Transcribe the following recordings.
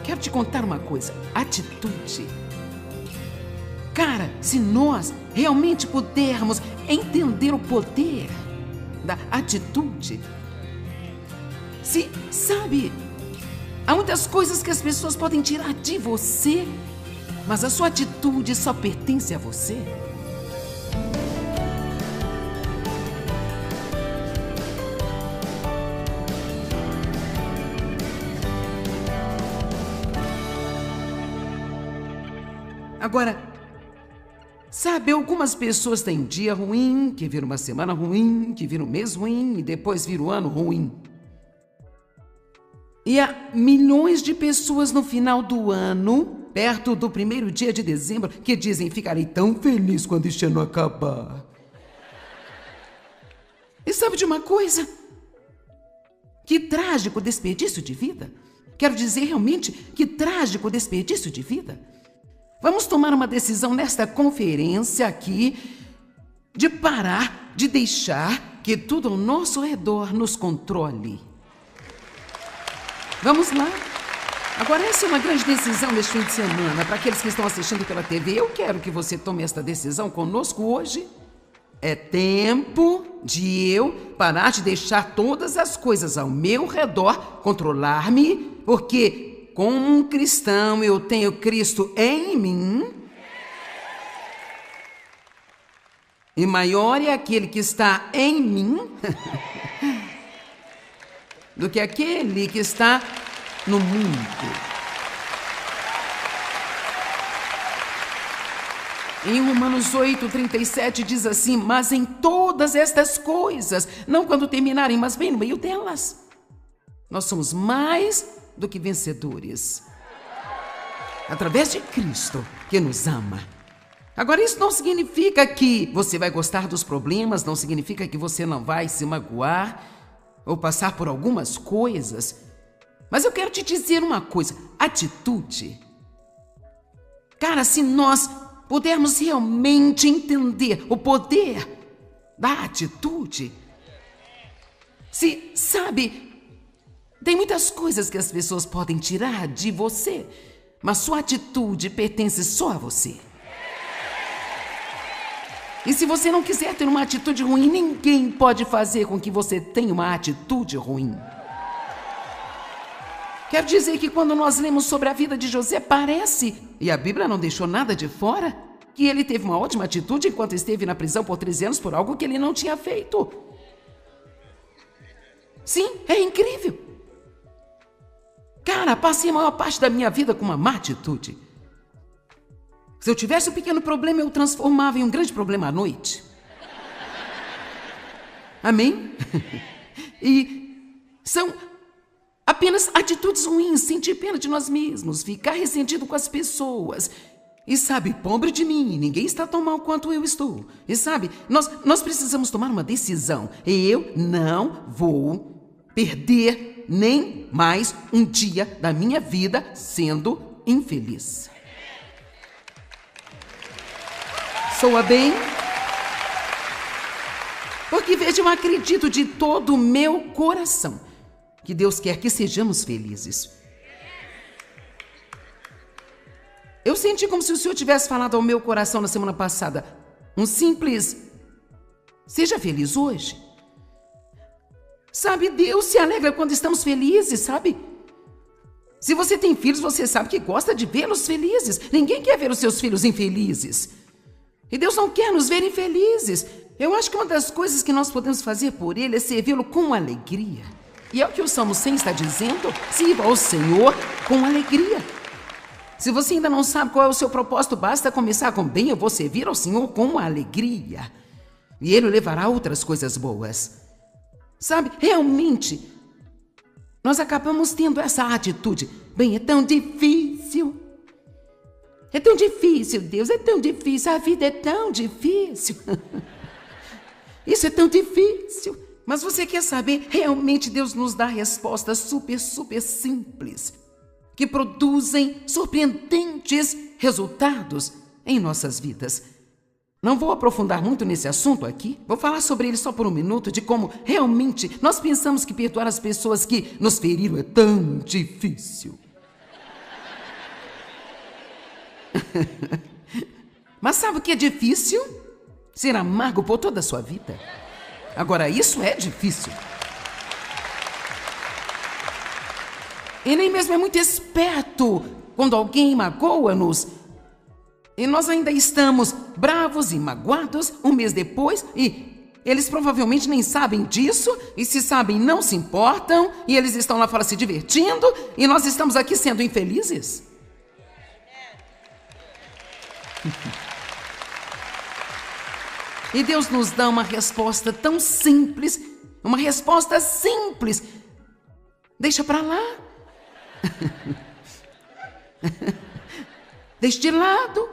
quero te contar uma coisa. Atitude. Cara, se nós realmente pudermos entender o poder da atitude, se, sabe, há muitas coisas que as pessoas podem tirar de você, mas a sua atitude só pertence a você. Agora, sabe, algumas pessoas têm um dia ruim, que vira uma semana ruim, que vira um mês ruim e depois vira um ano ruim. E há milhões de pessoas no final do ano, perto do primeiro dia de dezembro, que dizem: ficarei tão feliz quando este ano acabar. E sabe de uma coisa? Que trágico desperdício de vida. Quero dizer realmente, que trágico desperdício de vida. Vamos tomar uma decisão nesta conferência aqui de parar de deixar que tudo ao nosso redor nos controle. Vamos lá. Agora, essa é uma grande decisão neste fim de semana. Para aqueles que estão assistindo pela TV, eu quero que você tome esta decisão conosco hoje. É tempo de eu parar de deixar todas as coisas ao meu redor controlar-me, porque como um cristão, eu tenho Cristo em mim. E maior é aquele que está em mim do que aquele que está no mundo. Em Romanos 8:37 diz assim: mas em todas estas coisas, não quando terminarem, mas bem no meio delas, nós somos mais do que vencedores, através de Cristo que nos ama. Agora, isso não significa que você vai gostar dos problemas, não significa que você não vai se magoar ou passar por algumas coisas, mas eu quero te dizer uma coisa: atitude. Cara, se nós pudermos realmente entender o poder da atitude, se, sabe, tem muitas coisas que as pessoas podem tirar de você, mas sua atitude pertence só a você. E se você não quiser ter uma atitude ruim, ninguém pode fazer com que você tenha uma atitude ruim. Quero dizer que quando nós lemos sobre a vida de José, parece, e a Bíblia não deixou nada de fora, que ele teve uma ótima atitude enquanto esteve na prisão por 13 anos por algo que ele não tinha feito. Sim, é incrível. Cara, passei a maior parte da minha vida com uma má atitude. Se eu tivesse um pequeno problema, eu transformava em um grande problema à noite. Amém? E são apenas atitudes ruins, sentir pena de nós mesmos, ficar ressentido com as pessoas. E sabe, pobre de mim, ninguém está tão mal quanto eu estou. E sabe, nós precisamos tomar uma decisão. Eu não vou perder nem mais um dia da minha vida sendo infeliz. Soa bem? Porque veja, eu acredito de todo o meu coração que Deus quer que sejamos felizes. Eu senti como se o Senhor tivesse falado ao meu coração na semana passada, um simples: seja feliz hoje. Sabe, Deus se alegra quando estamos felizes, sabe? Se você tem filhos, você sabe que gosta de vê-los felizes. Ninguém quer ver os seus filhos infelizes. E Deus não quer nos ver infelizes. Eu acho que uma das coisas que nós podemos fazer por Ele é servi-lo com alegria. E é o que o Salmo 100 está dizendo: sirva ao Senhor com alegria. Se você ainda não sabe qual é o seu propósito, basta começar com: bem, eu vou servir ao Senhor com alegria. E Ele levará outras coisas boas. Sabe, realmente, nós acabamos tendo essa atitude: bem, é tão difícil. É tão difícil, Deus, é tão difícil, a vida é tão difícil. Isso é tão difícil. Mas você quer saber, realmente Deus nos dá respostas super simples, que produzem surpreendentes resultados em nossas vidas. Não vou aprofundar muito nesse assunto aqui, vou falar sobre ele só por um minuto, de como realmente nós pensamos que perdoar as pessoas que nos feriram é tão difícil. Mas sabe o que é difícil? Ser amargo por toda a sua vida. Agora, isso é difícil. E nem mesmo é muito esperto quando alguém magoa-nos. E nós ainda estamos bravos e magoados um mês depois e eles provavelmente nem sabem disso, e se sabem não se importam, e eles estão lá fora se divertindo, e nós estamos aqui sendo infelizes. E Deus nos dá uma resposta tão simples, uma resposta simples. Deixa pra lá. Deixa de lado.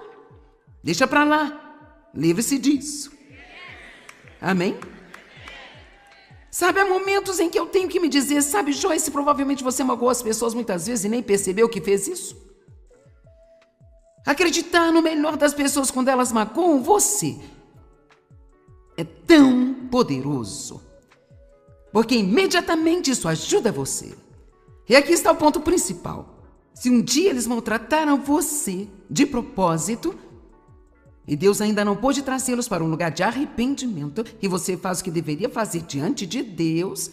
Deixa pra lá. Livre-se disso. Amém? Sabe, há momentos em que eu tenho que me dizer, sabe, Joyce, provavelmente você magoou as pessoas muitas vezes e nem percebeu que fez isso. Acreditar no melhor das pessoas quando elas magoam você é tão poderoso, porque imediatamente isso ajuda você. E aqui está o ponto principal. Se um dia eles maltrataram você de propósito, e Deus ainda não pôde trazê-los para um lugar de arrependimento, e você faz o que deveria fazer diante de Deus,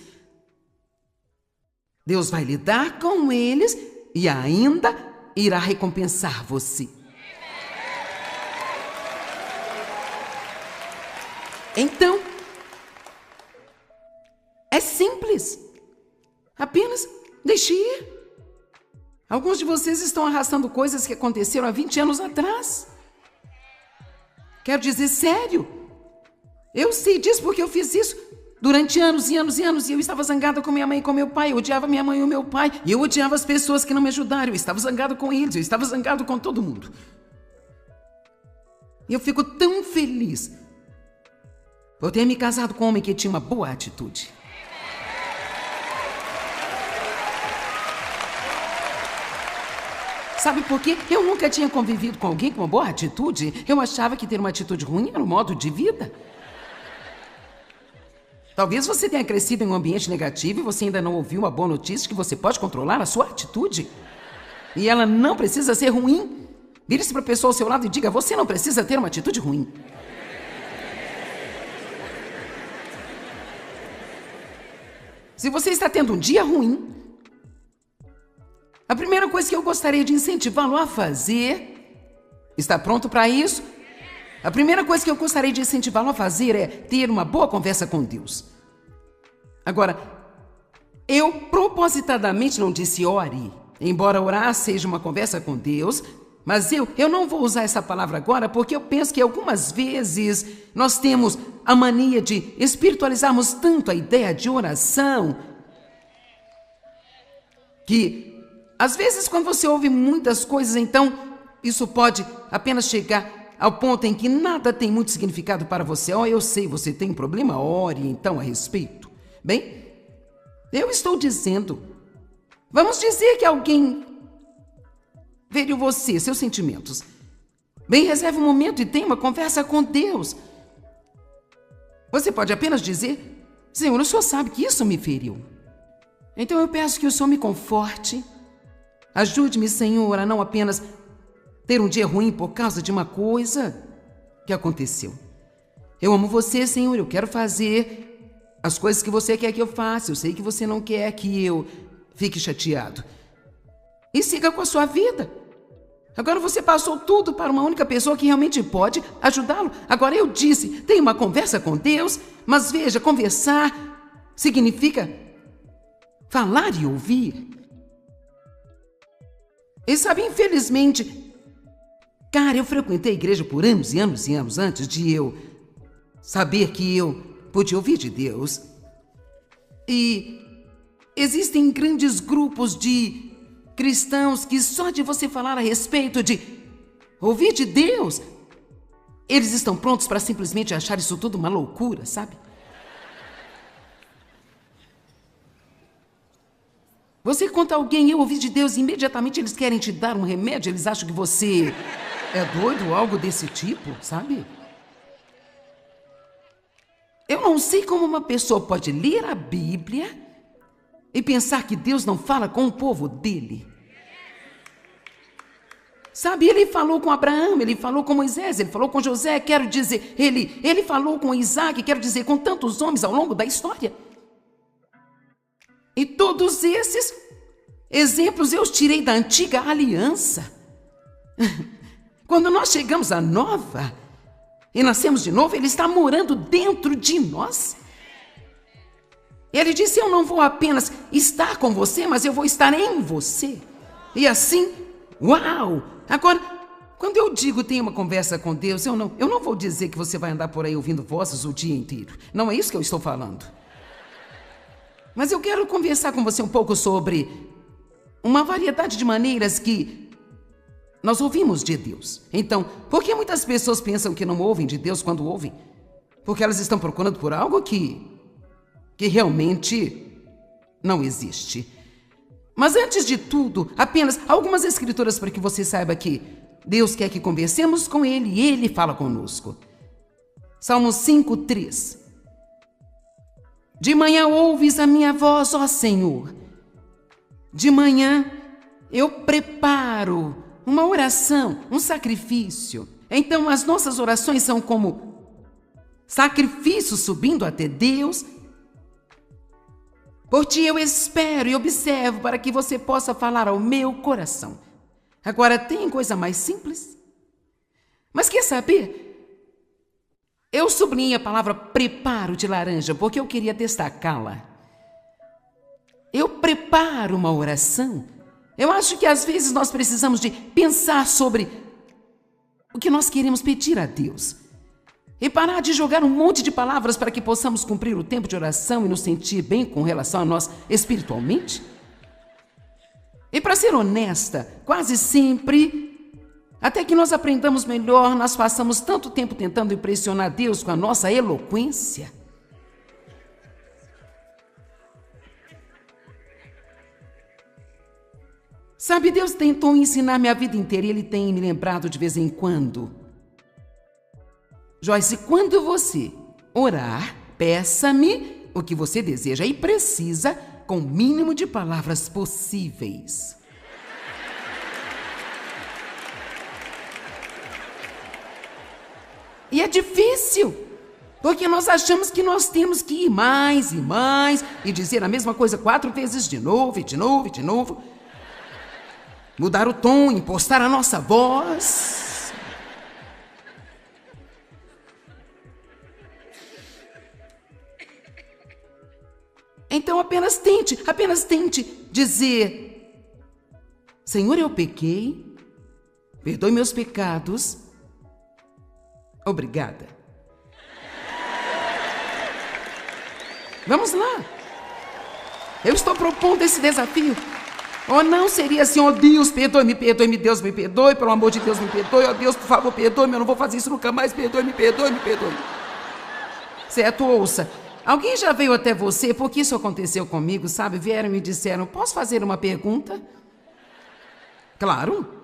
Deus vai lidar com eles e ainda irá recompensar você. Então, é simples. Apenas deixe ir. Alguns de vocês estão arrastando coisas que aconteceram há 20 anos atrás. Quero dizer, sério. Eu sei disso porque eu fiz isso durante anos e anos e anos. E eu estava zangada com minha mãe e com meu pai. Eu odiava minha mãe e o meu pai. E eu odiava as pessoas que não me ajudaram. Eu estava zangado com eles. Eu estava zangado com todo mundo. E eu fico tão feliz por ter me casado com um homem que tinha uma boa atitude. Sabe por quê? Eu nunca tinha convivido com alguém com uma boa atitude. Eu achava que ter uma atitude ruim era um modo de vida. Talvez você tenha crescido em um ambiente negativo e você ainda não ouviu uma boa notícia que você pode controlar a sua atitude. E ela não precisa ser ruim. Vire-se para a pessoa ao seu lado e diga, você não precisa ter uma atitude ruim. Se você está tendo um dia ruim, a primeira coisa que eu gostaria de incentivá-lo a fazer, está pronto para isso? A primeira coisa que eu gostaria de incentivá-lo a fazer é ter uma boa conversa com Deus. Agora, eu propositadamente não disse ore, embora orar seja uma conversa com Deus, mas eu não vou usar essa palavra agora porque eu penso que algumas vezes nós temos a mania de espiritualizarmos tanto a ideia de oração que, às vezes, quando você ouve muitas coisas, então isso pode apenas chegar ao ponto em que nada tem muito significado para você. Oh, eu sei, você tem um problema, ore então a respeito. Bem, eu estou dizendo, vamos dizer que alguém feriu você, seus sentimentos. Bem, reserve um momento e tenha uma conversa com Deus. Você pode apenas dizer, Senhor, o Senhor sabe que isso me feriu. Então eu peço que o Senhor me conforte. Ajude-me, Senhor, a não apenas ter um dia ruim por causa de uma coisa que aconteceu. Eu amo você, Senhor, eu quero fazer as coisas que você quer que eu faça. Eu sei que você não quer que eu fique chateado. E siga com a sua vida. Agora você passou tudo para uma única pessoa que realmente pode ajudá-lo. Agora eu disse, tenha uma conversa com Deus, mas veja, conversar significa falar e ouvir. E sabe, infelizmente, cara, eu frequentei a igreja por anos e anos e anos antes de eu saber que eu podia ouvir de Deus. E existem grandes grupos de cristãos que só de você falar a respeito de ouvir de Deus, eles estão prontos para simplesmente achar isso tudo uma loucura, sabe? Você conta a alguém, eu ouvi de Deus, e imediatamente eles querem te dar um remédio, eles acham que você é doido ou algo desse tipo, sabe? Eu não sei como uma pessoa pode ler a Bíblia e pensar que Deus não fala com o povo dele. Sabe, ele falou com Abraão, ele falou com Moisés, ele falou com José, quero dizer, ele falou com Isaac, quero dizer, com tantos homens ao longo da história. E todos esses exemplos eu os tirei da antiga aliança. Quando nós chegamos à nova e nascemos de novo, ele está morando dentro de nós. Ele disse, eu não vou apenas estar com você, mas eu vou estar em você. E assim, uau! Agora, quando eu digo tenha uma conversa com Deus, eu não vou dizer que você vai andar por aí ouvindo vozes o dia inteiro. Não é isso que eu estou falando. Mas eu quero conversar com você um pouco sobre uma variedade de maneiras que nós ouvimos de Deus. Então, por que muitas pessoas pensam que não ouvem de Deus quando ouvem? Porque elas estão procurando por algo que realmente não existe. Mas antes de tudo, apenas algumas escrituras para que você saiba que Deus quer que conversemos com Ele e Ele fala conosco. Salmo 5:3. De manhã ouves a minha voz, ó Senhor. De manhã eu preparo uma oração, um sacrifício. Então as nossas orações são como sacrifícios subindo até Deus. Por ti eu espero e observo para que você possa falar ao meu coração. Agora, tem coisa mais simples? Mas quer saber? Eu sublinhei a palavra preparo de laranja porque eu queria destacá-la. Eu preparo uma oração. Eu acho que às vezes nós precisamos de pensar sobre o que nós queremos pedir a Deus. E parar de jogar um monte de palavras para que possamos cumprir o tempo de oração e nos sentir bem com relação a nós espiritualmente. E para ser honesta, quase sempre, até que nós aprendamos melhor, nós passamos tanto tempo tentando impressionar Deus com a nossa eloquência. Sabe, Deus tentou ensinar-me a vida inteira e Ele tem me lembrado de vez em quando. Joyce, quando você orar, peça-me o que você deseja e precisa com o mínimo de palavras possíveis. E é difícil, porque nós achamos que nós temos que ir mais e mais e dizer a mesma coisa 4 vezes de novo e de novo e de novo. Mudar o tom, impostar a nossa voz. Então apenas tente dizer: Senhor, eu pequei, perdoe meus pecados, obrigada. Vamos lá. Eu estou propondo esse desafio. Ou não seria assim: ó Deus, perdoe-me, perdoe-me, Deus me perdoe, pelo amor de Deus me perdoe, ó Deus, por favor, perdoe-me, eu não vou fazer isso nunca mais, perdoe-me, perdoe-me, perdoe-me. Certo? Ouça. Alguém já veio até você, porque isso aconteceu comigo, sabe? Vieram e me disseram: posso fazer uma pergunta? Claro.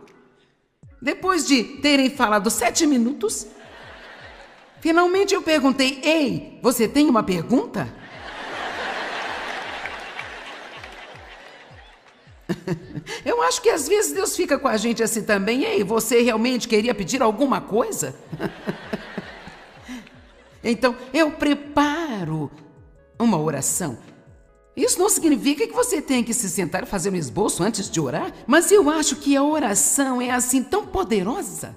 Depois de terem falado 7 minutos, finalmente eu perguntei: ei, você tem uma pergunta? Eu acho que às vezes Deus fica com a gente assim também. Ei, você realmente queria pedir alguma coisa? Então, eu preparo uma oração. Isso não significa que você tenha que se sentar e fazer um esboço antes de orar, mas eu acho que a oração é assim tão poderosa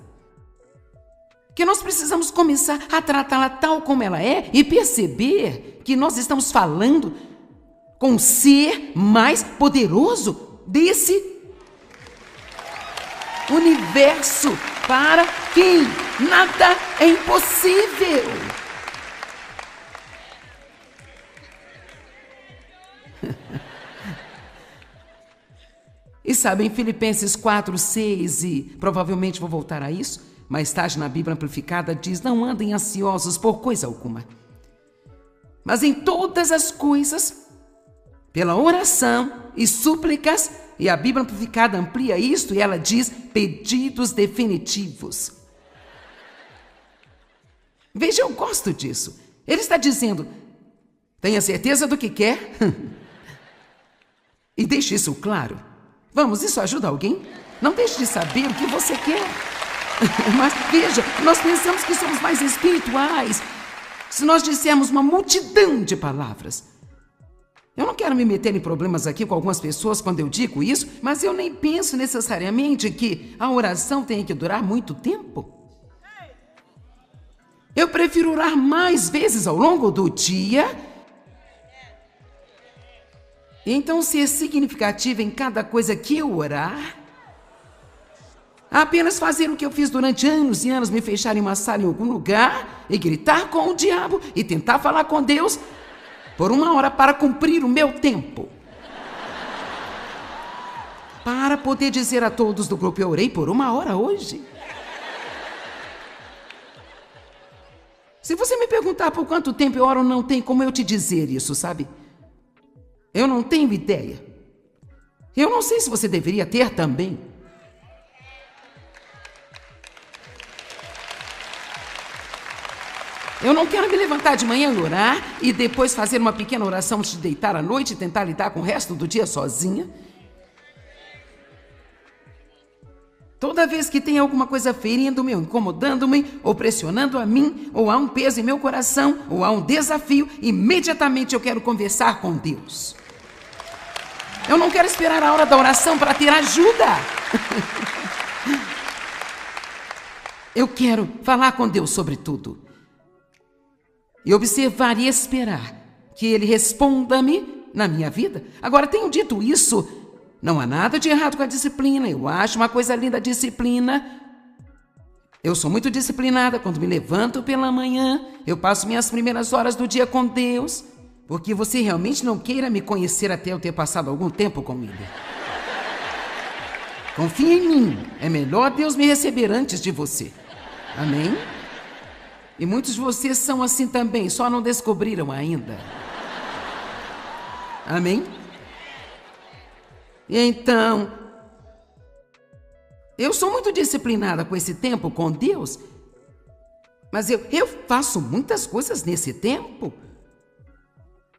que nós precisamos começar a tratá-la tal como ela é e perceber que nós estamos falando com o ser mais poderoso desse universo, para quem nada é impossível. E sabe, em Filipenses 4:6, e provavelmente vou voltar a isso, mais tarde na Bíblia Amplificada diz: não andem ansiosos por coisa alguma, mas em todas as coisas, pela oração e súplicas, e a Bíblia Amplificada amplia isto e ela diz: pedidos definitivos. Veja, eu gosto disso. Ele está dizendo: tenha certeza do que quer e deixe isso claro. Vamos, isso ajuda alguém? Não deixe de saber o que você quer. Mas veja, nós pensamos que somos mais espirituais se nós dissermos uma multidão de palavras. Eu não quero me meter em problemas aqui com algumas pessoas quando eu digo isso, mas eu nem penso necessariamente que a oração tenha que durar muito tempo. Eu prefiro orar mais vezes ao longo do dia. Então, ser significativo em cada coisa que eu orar, apenas fazer o que eu fiz durante anos e anos, me fechar em uma sala em algum lugar e gritar com o diabo e tentar falar com Deus por 1 hora para cumprir o meu tempo. Para poder dizer a todos do grupo, eu orei por 1 hora hoje. Se você me perguntar por quanto tempo eu oro, não tem como eu te dizer isso, sabe? Eu não tenho ideia. Eu não sei se você deveria ter também. Eu não quero me levantar de manhã e orar e depois fazer uma pequena oração antes de deitar à noite e tentar lidar com o resto do dia sozinha. Toda vez que tem alguma coisa ferindo-me, ou incomodando-me, ou pressionando a mim, ou há um peso em meu coração, ou há um desafio, imediatamente eu quero conversar com Deus. Eu não quero esperar a hora da oração para ter ajuda. Eu quero falar com Deus sobre tudo. E observar e esperar que Ele responda-me na minha vida. Agora, tenho dito isso, não há nada de errado com a disciplina. Eu acho uma coisa linda a disciplina. Eu sou muito disciplinada quando me levanto pela manhã. Eu passo minhas primeiras horas do dia com Deus. Porque você realmente não queira me conhecer até eu ter passado algum tempo com Ele. Confie em mim. É melhor Deus me receber antes de você. Amém? E muitos de vocês são assim também, só não descobriram ainda. Amém? E então, eu sou muito disciplinada com esse tempo com Deus, mas eu faço muitas coisas nesse tempo.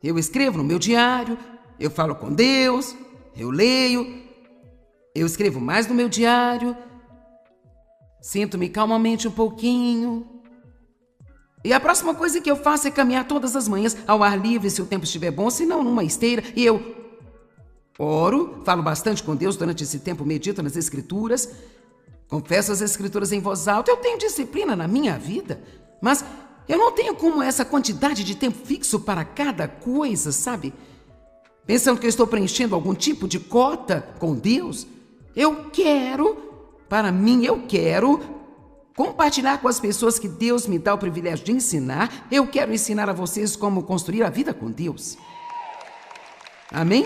Eu escrevo no meu diário, eu falo com Deus, eu leio, eu escrevo mais no meu diário, sinto-me calmamente um pouquinho. E a próxima coisa que eu faço é caminhar todas as manhãs ao ar livre, se o tempo estiver bom, se não numa esteira. E eu oro, falo bastante com Deus durante esse tempo, medito nas Escrituras, confesso as Escrituras em voz alta. Eu tenho disciplina na minha vida, mas eu não tenho como essa quantidade de tempo fixo para cada coisa, sabe? Pensando que eu estou preenchendo algum tipo de cota com Deus. Eu quero, para mim, eu quero compartilhar com as pessoas que Deus me dá o privilégio de ensinar. Eu quero ensinar a vocês como construir a vida com Deus. Amém?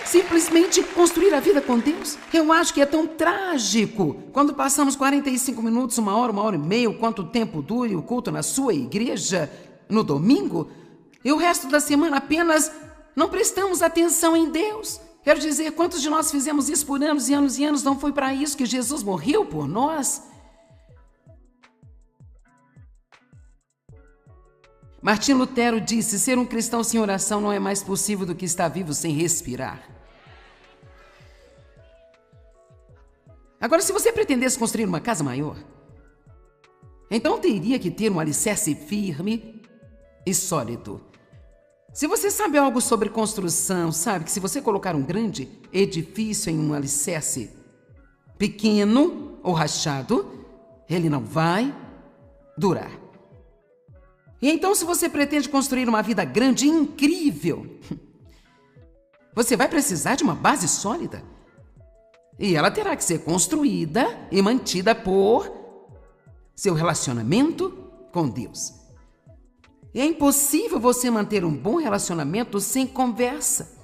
Simplesmente construir a vida com Deus. Eu acho que é tão trágico quando passamos 45 minutos, 1 hora e meia, quanto tempo dure o culto na sua igreja no domingo, e o resto da semana apenas não prestamos atenção em Deus. Quero dizer, quantos de nós fizemos isso por anos e anos e anos? Não foi para isso que Jesus morreu por nós? Martim Lutero disse, ser um cristão sem oração não é mais possível do que estar vivo sem respirar. Agora, se você pretendesse construir uma casa maior, então teria que ter um alicerce firme e sólido. Se você sabe algo sobre construção, sabe que se você colocar um grande edifício em um alicerce pequeno ou rachado, ele não vai durar. E então, se você pretende construir uma vida grande e incrível, você vai precisar de uma base sólida. E ela terá que ser construída e mantida por seu relacionamento com Deus. E é impossível você manter um bom relacionamento sem conversa.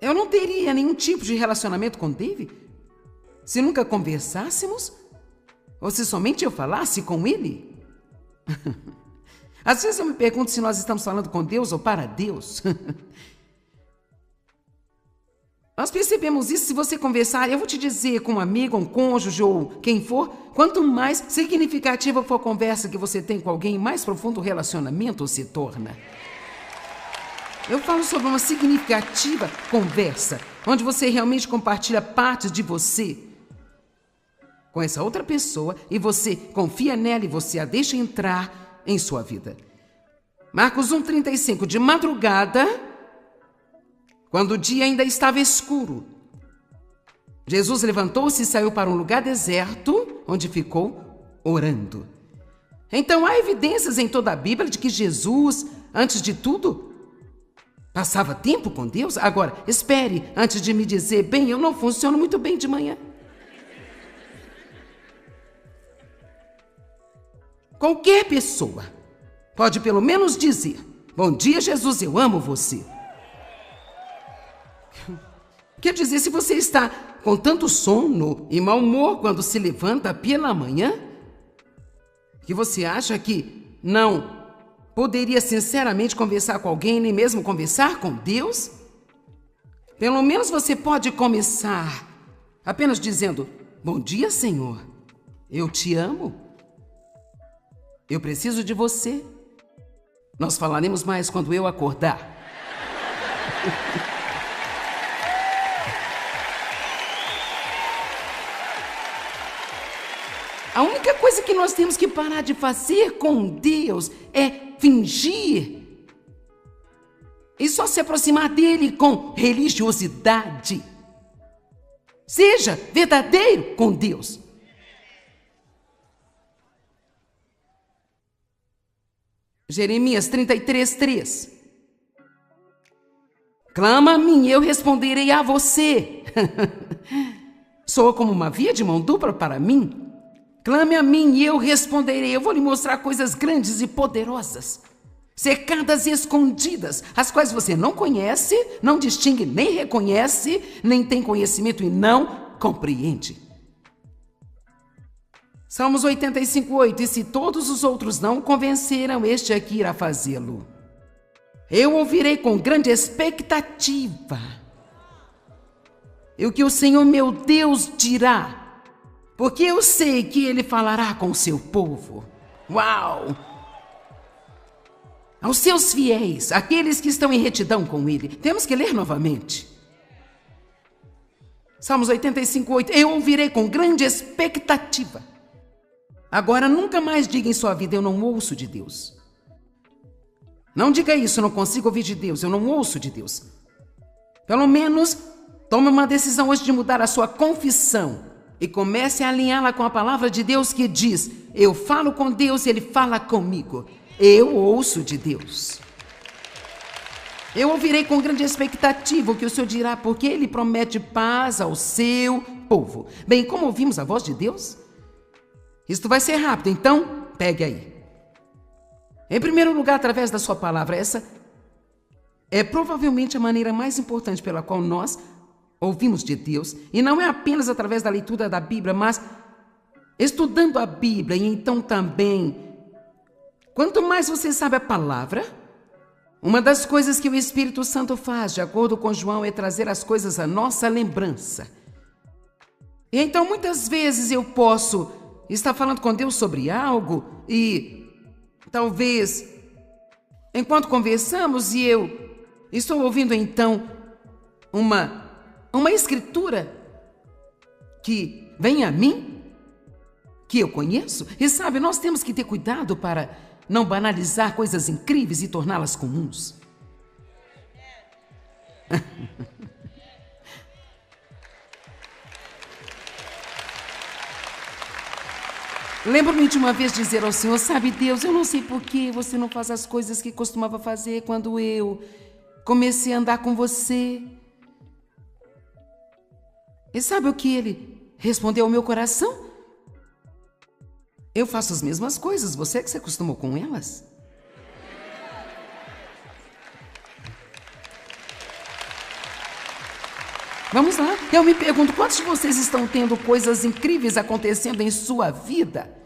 Eu não teria nenhum tipo de relacionamento com David se nunca conversássemos ou se somente eu falasse com ele. Às vezes eu me pergunto se nós estamos falando com Deus ou para Deus. Nós percebemos isso se você conversar, eu vou te dizer, com um amigo, um cônjuge ou quem for, quanto mais significativa for a conversa que você tem com alguém, mais profundo o relacionamento se torna. Eu falo sobre uma significativa conversa, onde você realmente compartilha partes de você com essa outra pessoa e você confia nela e você a deixa entrar em sua vida. Marcos 1,35. De madrugada, quando o dia ainda estava escuro, Jesus levantou-se e saiu para um lugar deserto, onde ficou orando. Então há evidências em toda a Bíblia de que Jesus, antes de tudo, passava tempo com Deus. Agora, espere antes de me dizer, bem, eu não funciono muito bem de manhã. Qualquer pessoa pode pelo menos dizer, bom dia, Jesus, eu amo você. Quer dizer, se você está com tanto sono e mau humor quando se levanta pela manhã, que você acha que não poderia sinceramente conversar com alguém, nem mesmo conversar com Deus, pelo menos você pode começar apenas dizendo, bom dia, Senhor, eu te amo. Eu preciso de você. Nós falaremos mais quando eu acordar. A única coisa que nós temos que parar de fazer com Deus é fingir e só se aproximar dele com religiosidade. Seja verdadeiro com Deus. Jeremias 33:3. Clama a mim, eu responderei a você. Soa como uma via de mão dupla para mim. Clame a mim e eu responderei. Eu vou lhe mostrar coisas grandes e poderosas, cercadas e escondidas, as quais você não conhece, não distingue, nem reconhece, nem tem conhecimento e não compreende. Salmos 85:8. E se todos os outros não convenceram, este aqui irá fazê-lo. Eu ouvirei com grande expectativa e o que o Senhor meu Deus dirá, porque eu sei que Ele falará com o seu povo. Uau! Aos seus fiéis, aqueles que estão em retidão com Ele. Temos que ler novamente. Salmos 85:8. Eu ouvirei com grande expectativa. Agora, nunca mais diga em sua vida, eu não ouço de Deus. Não diga isso, não consigo ouvir de Deus, eu não ouço de Deus. Pelo menos, tome uma decisão hoje de mudar a sua confissão e comece a alinhá-la com a palavra de Deus que diz, eu falo com Deus e Ele fala comigo. Eu ouço de Deus. Eu ouvirei com grande expectativa o que o Senhor dirá, porque Ele promete paz ao seu povo. Bem, como ouvimos a voz de Deus? Isto vai ser rápido, então pegue aí. Em primeiro lugar, através da sua palavra, essa é provavelmente a maneira mais importante pela qual nós ouvimos de Deus. E não é apenas através da leitura da Bíblia, mas estudando a Bíblia. E então também, quanto mais você sabe a palavra, uma das coisas que o Espírito Santo faz, de acordo com João, é trazer as coisas à nossa lembrança. E então, muitas vezes eu posso estar falando com Deus sobre algo e talvez, enquanto conversamos e eu estou ouvindo então uma escritura que vem a mim, que eu conheço. E sabe, nós temos que ter cuidado para não banalizar coisas incríveis e torná-las comuns. Lembro-me de uma vez dizer ao Senhor, sabe Deus, eu não sei por que você não faz as coisas que costumava fazer quando eu comecei a andar com você. E sabe o que Ele respondeu ao meu coração? Eu faço as mesmas coisas, você que se acostumou com elas. Vamos lá, eu me pergunto, quantos de vocês estão tendo coisas incríveis acontecendo em sua vida?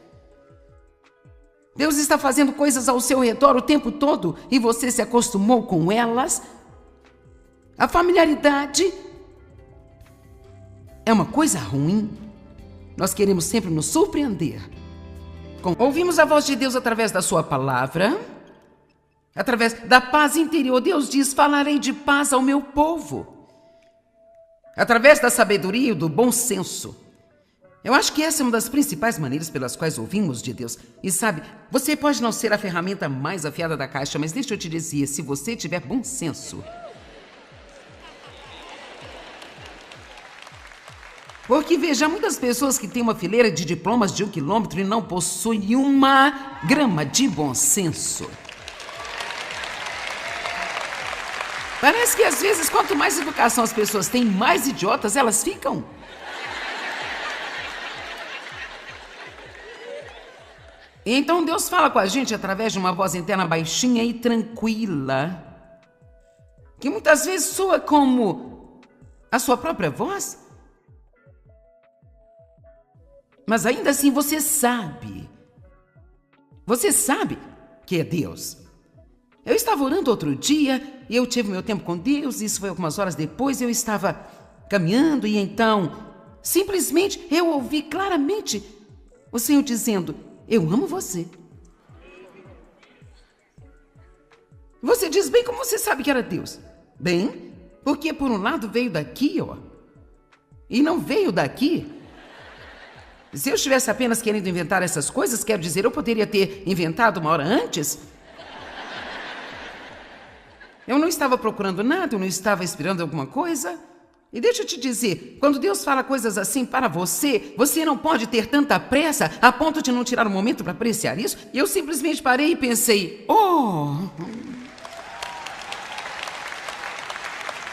Deus está fazendo coisas ao seu redor o tempo todo e você se acostumou com elas? A familiaridade é uma coisa ruim. Nós queremos sempre nos surpreender. Ouvimos a voz de Deus através da sua palavra, através da paz interior. Deus diz, falarei de paz ao meu povo. através da sabedoria e do bom senso. Eu acho que essa é uma das principais maneiras pelas quais ouvimos de Deus. E sabe, você pode não ser a ferramenta mais afiada da caixa, mas deixa eu te dizer, se você tiver bom senso. Porque veja, muitas pessoas que têm uma fileira de diplomas de 1 quilômetro e não possuem uma grama de bom senso. Parece que às vezes, quanto mais educação as pessoas têm, mais idiotas elas ficam. Então Deus fala com a gente através de uma voz interna baixinha e tranquila, que muitas vezes soa como a sua própria voz. Mas ainda assim você sabe que é Deus. Eu estava orando outro dia e eu tive meu tempo com Deus, isso foi algumas horas depois, eu estava caminhando e então, simplesmente eu ouvi claramente o Senhor dizendo: eu amo você. Você diz: bem, como você sabe que era Deus? Bem, porque por um lado veio daqui, ó, e não veio daqui. Se eu estivesse apenas querendo inventar essas coisas, quero dizer, eu poderia ter inventado uma hora antes. Eu não estava procurando nada, eu não estava esperando alguma coisa. E deixa eu te dizer, quando Deus fala coisas assim para você, você não pode ter tanta pressa a ponto de não tirar um momento para apreciar isso. E eu simplesmente parei e pensei: oh!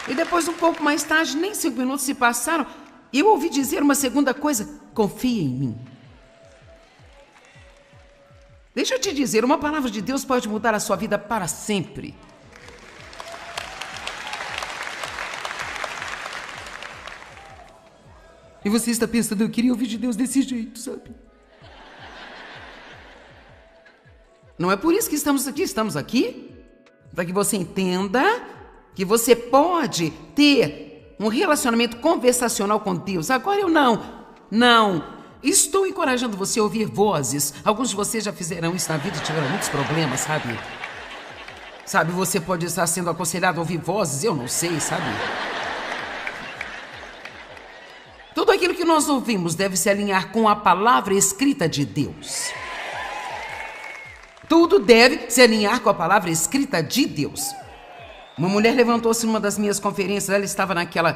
E depois, um pouco mais tarde, nem 5 minutos se passaram, e eu ouvi dizer uma segunda coisa: confia em mim. Deixa eu te dizer, uma palavra de Deus pode mudar a sua vida para sempre. E você está pensando: eu queria ouvir de Deus desse jeito, sabe? Não é por isso que estamos aqui para que você entenda que você pode ter um relacionamento conversacional com Deus. Agora eu não estou encorajando você a ouvir vozes. Alguns de vocês já fizeram isso na vida e tiveram muitos problemas, sabe? Sabe, você pode estar sendo aconselhado a ouvir vozes, eu não sei, sabe? Tudo aquilo que nós ouvimos deve se alinhar com a palavra escrita de Deus. Tudo deve se alinhar com a palavra escrita de Deus. Uma mulher levantou-se numa das minhas conferências, ela estava naquela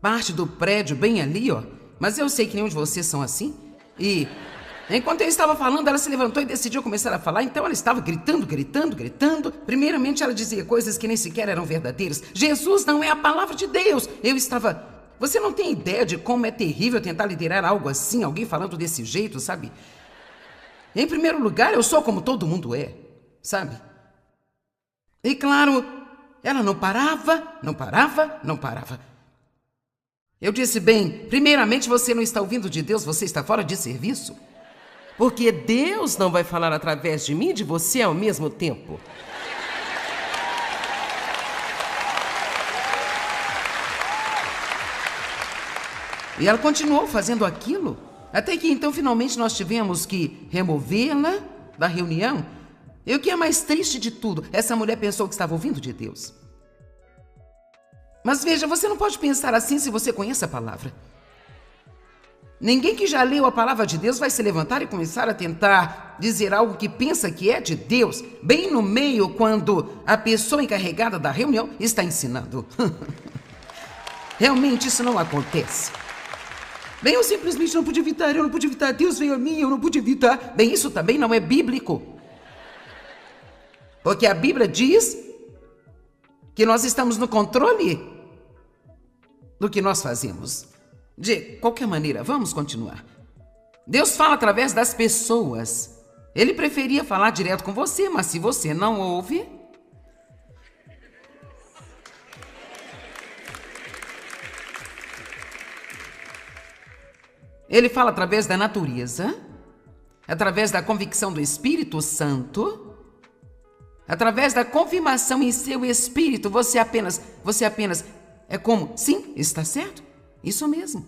parte do prédio bem ali, ó. Mas eu sei que nenhum de vocês são assim. E enquanto eu estava falando, ela se levantou e decidiu começar a falar. Então ela estava gritando. Primeiramente ela dizia coisas que nem sequer eram verdadeiras. Jesus não é a palavra de Deus. Eu estava... Você não tem ideia de como é terrível tentar liderar algo assim, alguém falando desse jeito, sabe? Em primeiro lugar, eu sou como todo mundo é, sabe? E claro, ela não parava. Eu disse: bem, primeiramente você não está ouvindo de Deus, você está fora de serviço. Porque Deus não vai falar através de mim e de você ao mesmo tempo. E ela continuou fazendo aquilo, até que então finalmente nós tivemos que removê-la da reunião. E o que é mais triste de tudo, essa mulher pensou que estava ouvindo de Deus. Mas veja, você não pode pensar assim se você conhece a palavra. Ninguém que já leu a palavra de Deus vai se levantar e começar a tentar dizer algo que pensa que é de Deus, bem no meio quando a pessoa encarregada da reunião está ensinando. Realmente isso não acontece. Bem, eu simplesmente não pude evitar, Deus veio a mim, eu não pude evitar. Bem, isso também não é bíblico. Porque a Bíblia diz que nós estamos no controle do que nós fazemos. De qualquer maneira, vamos continuar. Deus fala através das pessoas. Ele preferia falar direto com você, mas se você não ouve... Ele fala através da natureza, através da convicção do Espírito Santo, através da confirmação em seu espírito. Você apenas é como, sim, está certo, isso mesmo.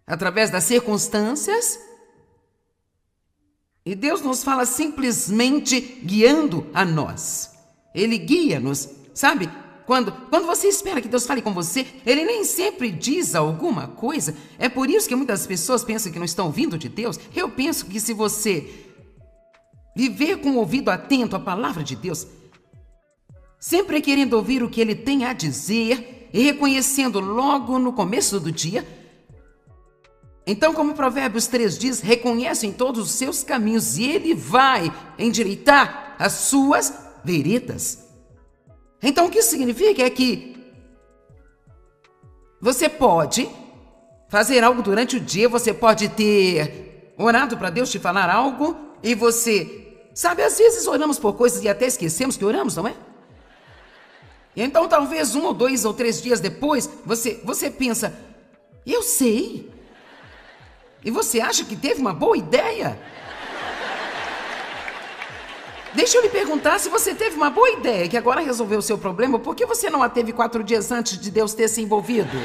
Através das circunstâncias, e Deus nos fala simplesmente guiando a nós. Ele guia-nos, sabe? Quando você espera que Deus fale com você, Ele nem sempre diz alguma coisa. É por isso que muitas pessoas pensam que não estão ouvindo de Deus. Eu penso que se você viver com o ouvido atento à palavra de Deus, sempre querendo ouvir o que Ele tem a dizer e reconhecendo logo no começo do dia, então, como Provérbios 3 diz, reconhece em todos os seus caminhos e Ele vai endireitar as suas veredas. Então, o que isso significa é que você pode fazer algo durante o dia, você pode ter orado para Deus te falar algo e você, sabe, às vezes oramos por coisas e até esquecemos que oramos, não é? Então, talvez 1 ou 2 ou 3 dias depois, você pensa, eu sei. E você acha que teve uma boa ideia? Deixa eu lhe perguntar, se você teve uma boa ideia que agora resolveu o seu problema, por que você não a teve 4 dias antes de Deus ter se envolvido?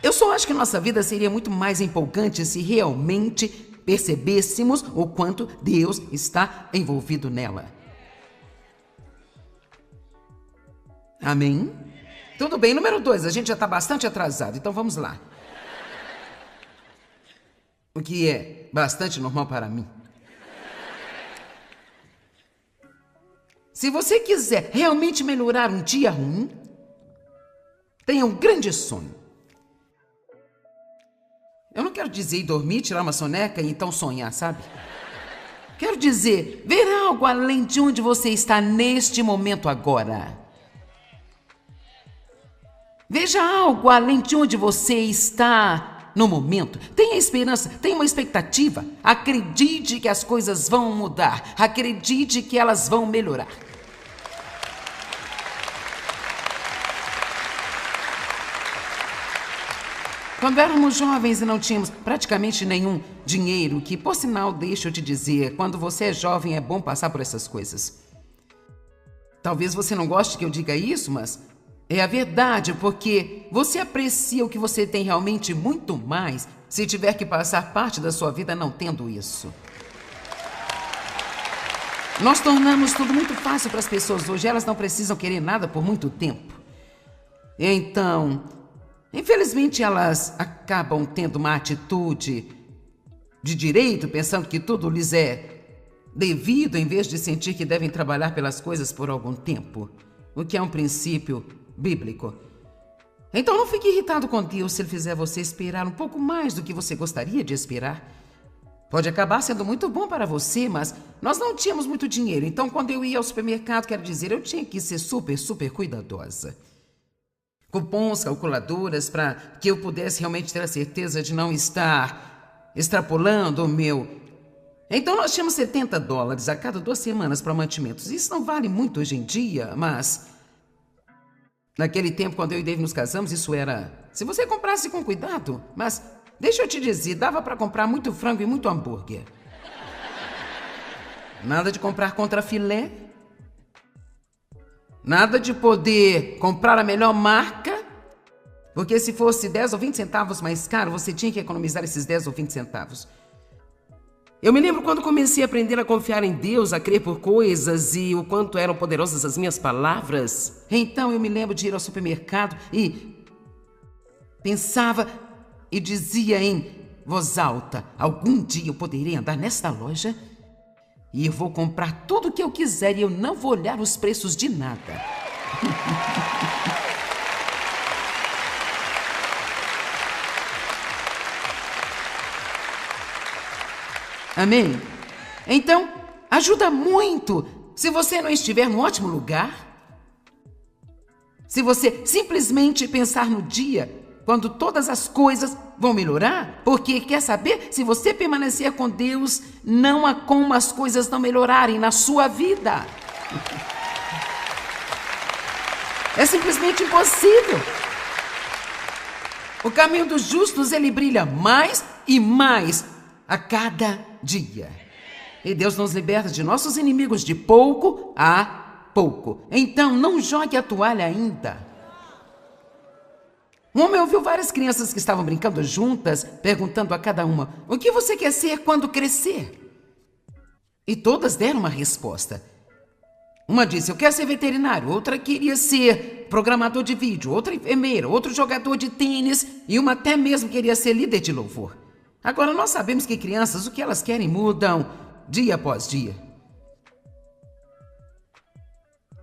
Eu só acho que nossa vida seria muito mais empolgante se realmente percebêssemos o quanto Deus está envolvido nela. Amém? Tudo bem, número 2, a gente já está bastante atrasado, então vamos lá. O que é bastante normal para mim. Se você quiser realmente melhorar um dia ruim, tenha um grande sonho. Eu não quero dizer ir dormir, tirar uma soneca e então sonhar, sabe? Quero dizer, ver algo além de onde você está neste momento agora. Veja algo além de onde você está no momento. Tenha esperança, tenha uma expectativa. Acredite que as coisas vão mudar. Acredite que elas vão melhorar. Quando éramos jovens e não tínhamos praticamente nenhum dinheiro, que, por sinal, deixa eu te dizer, quando você é jovem é bom passar por essas coisas. Talvez você não goste que eu diga isso, mas é a verdade, porque você aprecia o que você tem realmente muito mais se tiver que passar parte da sua vida não tendo isso. Nós tornamos tudo muito fácil para as pessoas hoje, elas não precisam querer nada por muito tempo. Então, infelizmente elas acabam tendo uma atitude de direito, pensando que tudo lhes é devido, em vez de sentir que devem trabalhar pelas coisas por algum tempo, o que é um princípio bíblico. Então não fique irritado com Deus se Ele fizer você esperar um pouco mais do que você gostaria de esperar. Pode acabar sendo muito bom para você, mas nós não tínhamos muito dinheiro. Então quando eu ia ao supermercado, quero dizer, eu tinha que ser super cuidadosa. Cupons, calculadoras, para que eu pudesse realmente ter a certeza de não estar extrapolando o meu. Então nós tínhamos $70 a cada 2 semanas para mantimentos. Isso não vale muito hoje em dia, mas naquele tempo, quando eu e Dave nos casamos, isso era... Se você comprasse com cuidado, mas deixa eu te dizer, dava para comprar muito frango e muito hambúrguer. Nada de comprar contra filé. Nada de poder comprar a melhor marca, porque se fosse 10 ou 20 centavos mais caro, você tinha que economizar esses 10 ou 20 centavos. Eu me lembro quando comecei a aprender a confiar em Deus, a crer por coisas e o quanto eram poderosas as minhas palavras. Então eu me lembro de ir ao supermercado e pensava e dizia em voz alta, algum dia eu poderei andar nesta loja e eu vou comprar tudo o que eu quiser e eu não vou olhar os preços de nada. Amém? Então, ajuda muito se você não estiver num ótimo lugar. Se você simplesmente pensar no dia quando todas as coisas vão melhorar, porque quer saber, se você permanecer com Deus, não há como as coisas não melhorarem na sua vida. É simplesmente impossível. O caminho dos justos, ele brilha mais e mais a cada dia. E Deus nos liberta de nossos inimigos de pouco a pouco. Então, não jogue a toalha ainda. Um homem ouviu várias crianças que estavam brincando juntas, perguntando a cada uma: o que você quer ser quando crescer? E todas deram uma resposta. Uma disse: eu quero ser veterinário. Outra queria ser programador de vídeo. Outra enfermeira. Outro jogador de tênis. E uma até mesmo queria ser líder de louvor. Agora, nós sabemos que crianças, o que elas querem mudam dia após dia.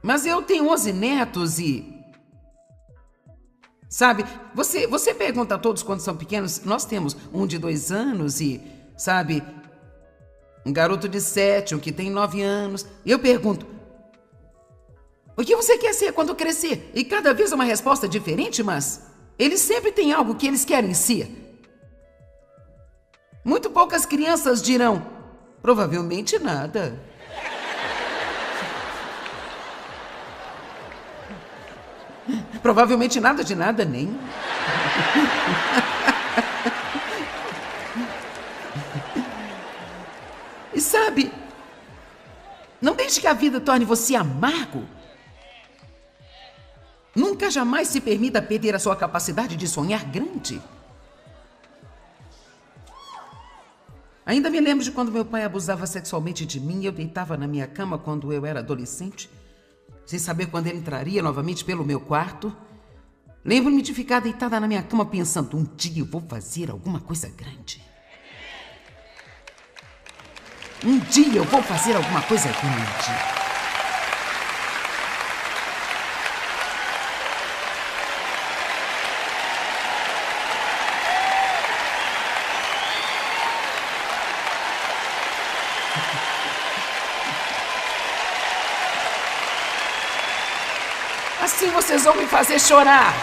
Mas eu tenho 11 netos e... Sabe, você pergunta a todos quando são pequenos. Nós temos um de 2 anos e, sabe, um garoto de 7, um que tem 9 anos. E eu pergunto: o que você quer ser quando crescer? E cada vez é uma resposta diferente, mas eles sempre têm algo que eles querem ser. Muito poucas crianças dirão: provavelmente nada. Provavelmente nada de nada nem. E sabe, não deixe que a vida torne você amargo. Nunca jamais se permita perder a sua capacidade de sonhar grande. Ainda me lembro de quando meu pai abusava sexualmente de mim e eu deitava na minha cama quando eu era adolescente, sem saber quando ele entraria novamente pelo meu quarto. Lembro-me de ficar deitada na minha cama pensando: um dia eu vou fazer alguma coisa grande. Um dia eu vou fazer alguma coisa grande. Assim vocês vão me fazer chorar.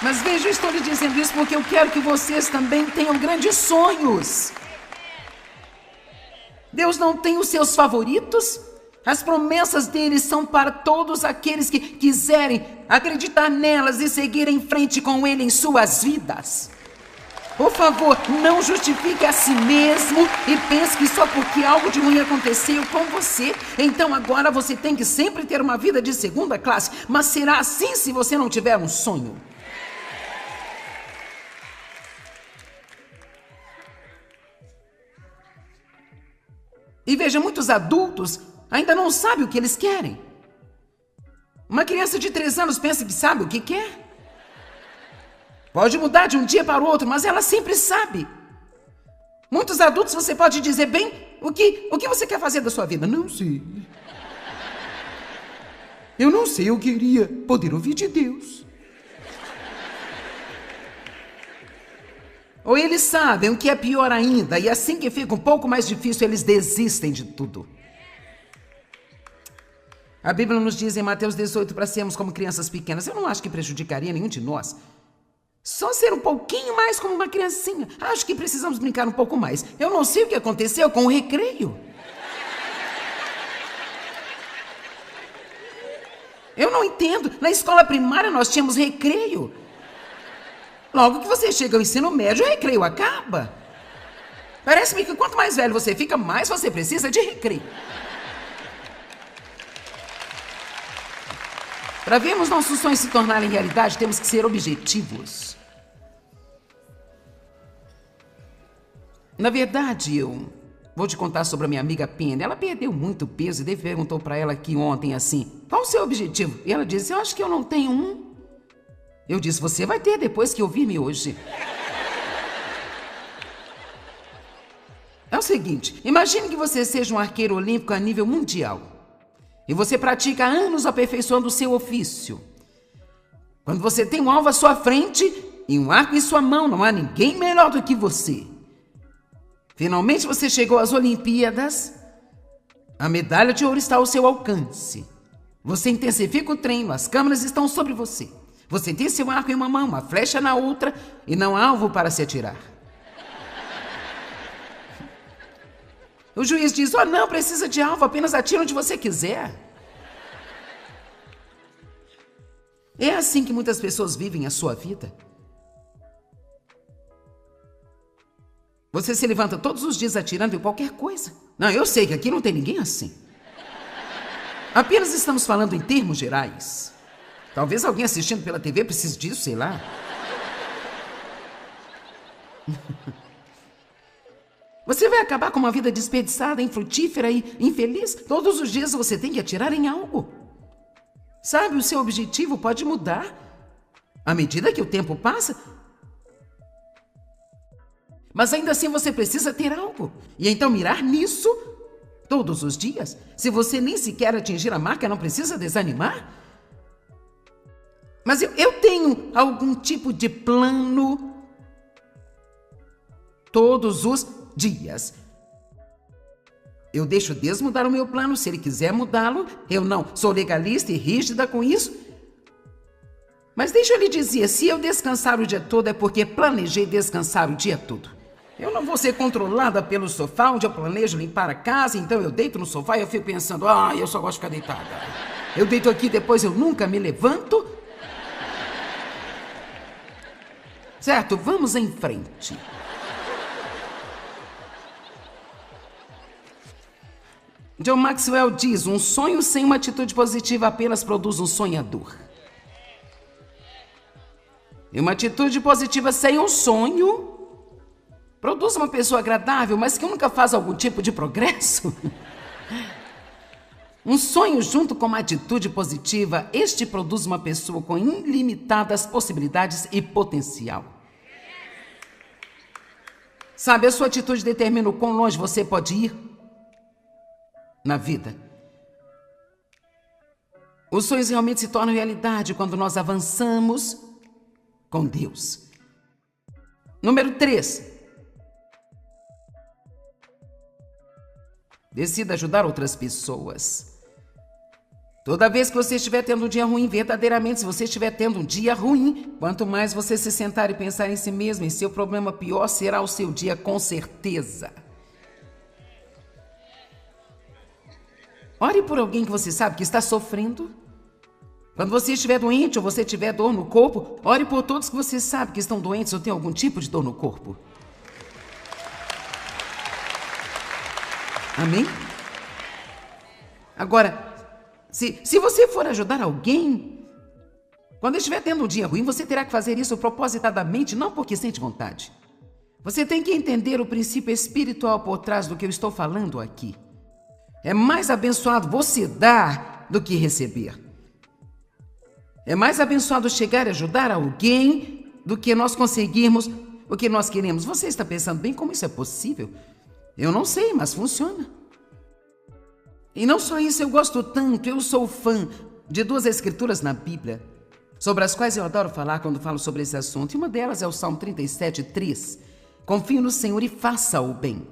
Mas veja, eu estou lhe dizendo isso porque eu quero que vocês também tenham grandes sonhos. Deus não tem os seus favoritos. As promessas dele são para todos aqueles que quiserem acreditar nelas e seguir em frente com ele em suas vidas. Por favor, não justifique a si mesmo e pense que só porque algo de ruim aconteceu com você, então agora você tem que sempre ter uma vida de segunda classe. Mas será assim se você não tiver um sonho? E veja, muitos adultos ainda não sabem o que eles querem. Uma criança de 3 anos pensa que sabe o que quer. Pode mudar de um dia para o outro, mas ela sempre sabe. Muitos adultos você pode dizer: bem, o que você quer fazer da sua vida? Não sei. Eu não sei, eu queria poder ouvir de Deus. Ou eles sabem o que é pior ainda, e assim que fica um pouco mais difícil, eles desistem de tudo. A Bíblia nos diz em Mateus 18 para sermos como crianças pequenas. Eu não acho que prejudicaria nenhum de nós. Só ser um pouquinho mais como uma criancinha. Acho que precisamos brincar um pouco mais. Eu não sei o que aconteceu com o recreio. Eu não entendo. Na escola primária nós tínhamos recreio. Logo que você chega ao ensino médio, o recreio acaba. Parece-me que quanto mais velho você fica, mais você precisa de recreio. Para vermos nossos sonhos se tornarem realidade, temos que ser objetivos. Na verdade, eu vou te contar sobre a minha amiga Penny. Ela perdeu muito peso e Dave perguntou para ela aqui ontem assim: qual o seu objetivo? E ela disse: eu acho que eu não tenho um. Eu disse: você vai ter depois que ouvir-me hoje. É o seguinte, imagine que você seja um arqueiro olímpico a nível mundial. E você pratica há anos aperfeiçoando o seu ofício. Quando você tem um alvo à sua frente e um arco em sua mão, não há ninguém melhor do que você. Finalmente você chegou às Olimpíadas. A medalha de ouro está ao seu alcance. Você intensifica o treino, as câmeras estão sobre você. Você tem seu arco em uma mão, uma flecha na outra e não há alvo para se atirar. O juiz diz: oh, não precisa de alvo, apenas atira onde você quiser. É assim que muitas pessoas vivem a sua vida. Você se levanta todos os dias atirando em qualquer coisa. Não, eu sei que aqui não tem ninguém assim. Apenas estamos falando em termos gerais. Talvez alguém assistindo pela TV precise disso, sei lá. Você vai acabar com uma vida desperdiçada, infrutífera e infeliz? Todos os dias você tem que atirar em algo. Sabe, o seu objetivo pode mudar à medida que o tempo passa. Mas ainda assim você precisa ter algo. E então mirar nisso todos os dias. Se você nem sequer atingir a marca, não precisa desanimar. Mas eu tenho algum tipo de plano todos os dias. Eu deixo Deus mudar o meu plano. Se Ele quiser mudá-lo, eu não. Sou legalista e rígida com isso. Mas deixa eu lhe dizer, se eu descansar o dia todo é porque planejei descansar o dia todo. Eu não vou ser controlada pelo sofá, onde eu planejo limpar a casa, então eu deito no sofá e eu fico pensando, eu só gosto de ficar deitada. Eu deito aqui, depois eu nunca me levanto. Certo, vamos em frente. John Maxwell diz, um sonho sem uma atitude positiva apenas produz um sonhador. E uma atitude positiva sem um sonho produz uma pessoa agradável, mas que nunca faz algum tipo de progresso. Um sonho junto com uma atitude positiva, este produz uma pessoa com ilimitadas possibilidades e potencial. Sabe, a sua atitude determina o quão longe você pode ir na vida. Os sonhos realmente se tornam realidade quando nós avançamos com Deus. Número 3. Decida ajudar outras pessoas. Toda vez que você estiver tendo um dia ruim, verdadeiramente, se você estiver tendo um dia ruim, quanto mais você se sentar e pensar em si mesmo, em seu problema, pior será o seu dia, com certeza. Ore por alguém que você sabe que está sofrendo. Quando você estiver doente ou você tiver dor no corpo, ore por todos que você sabe que estão doentes ou têm algum tipo de dor no corpo. Amém? Agora, se você for ajudar alguém, quando estiver tendo um dia ruim, você terá que fazer isso propositadamente, não porque sente vontade. Você tem que entender o princípio espiritual por trás do que eu estou falando aqui. É mais abençoado você dar do que receber. É mais abençoado chegar e ajudar alguém do que nós conseguirmos o que nós queremos. Você está pensando bem como isso é possível? Eu não sei, mas funciona. E não só isso, eu gosto tanto, eu sou fã de 2 escrituras na Bíblia, sobre as quais eu adoro falar quando falo sobre esse assunto. E uma delas é o Salmo 37:3. Confie no Senhor e faça o bem,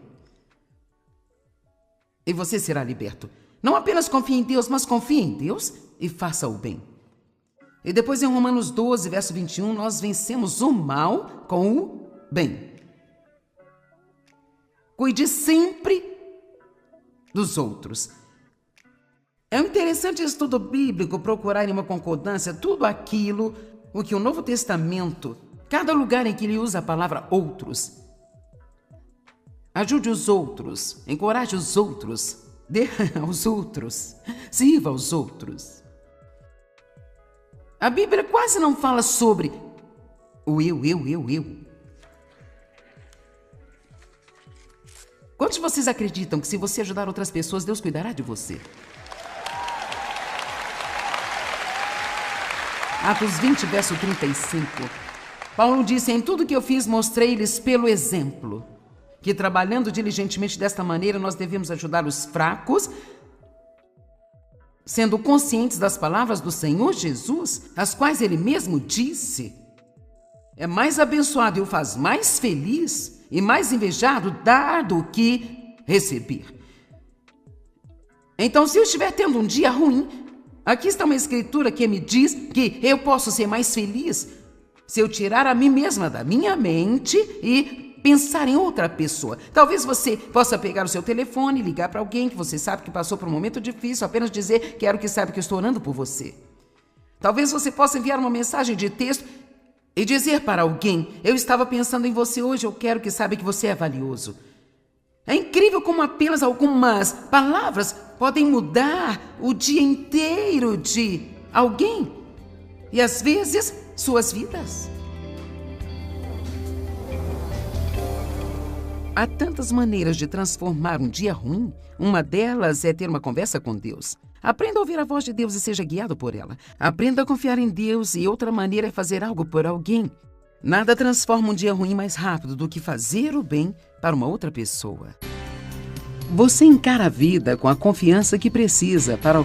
e você será liberto. Não apenas confie em Deus, mas confie em Deus e faça o bem. E depois em Romanos 12, verso 21, nós vencemos o mal com o bem. Cuide sempre dos outros. É um interessante estudo bíblico procurar em uma concordância tudo aquilo o que o Novo Testamento, cada lugar em que ele usa a palavra outros. Ajude os outros, encoraje os outros, dê aos outros, sirva aos outros. A Bíblia quase não fala sobre o eu. Quantos de vocês acreditam que se você ajudar outras pessoas, Deus cuidará de você? Atos 20, verso 35. Paulo disse, em tudo que eu fiz, mostrei-lhes pelo exemplo, que trabalhando diligentemente desta maneira, nós devemos ajudar os fracos, sendo conscientes das palavras do Senhor Jesus, as quais ele mesmo disse. É mais abençoado e o faz mais feliz e mais invejado dar do que receber. Então, se eu estiver tendo um dia ruim, aqui está uma escritura que me diz que eu posso ser mais feliz se eu tirar a mim mesma da minha mente e pensar em outra pessoa. Talvez você possa pegar o seu telefone e ligar para alguém que você sabe que passou por um momento difícil, apenas dizer, quero que saiba que eu estou orando por você. Talvez você possa enviar uma mensagem de texto e dizer para alguém, eu estava pensando em você hoje, eu quero que saiba que você é valioso. É incrível como apenas algumas palavras podem mudar o dia inteiro de alguém e, às vezes, suas vidas. Há tantas maneiras de transformar um dia ruim. Uma delas é ter uma conversa com Deus. Aprenda a ouvir a voz de Deus e seja guiado por ela. Aprenda a confiar em Deus e outra maneira é fazer algo por alguém. Nada transforma um dia ruim mais rápido do que fazer o bem para uma outra pessoa. Você encara a vida com a confiança que precisa para alcançar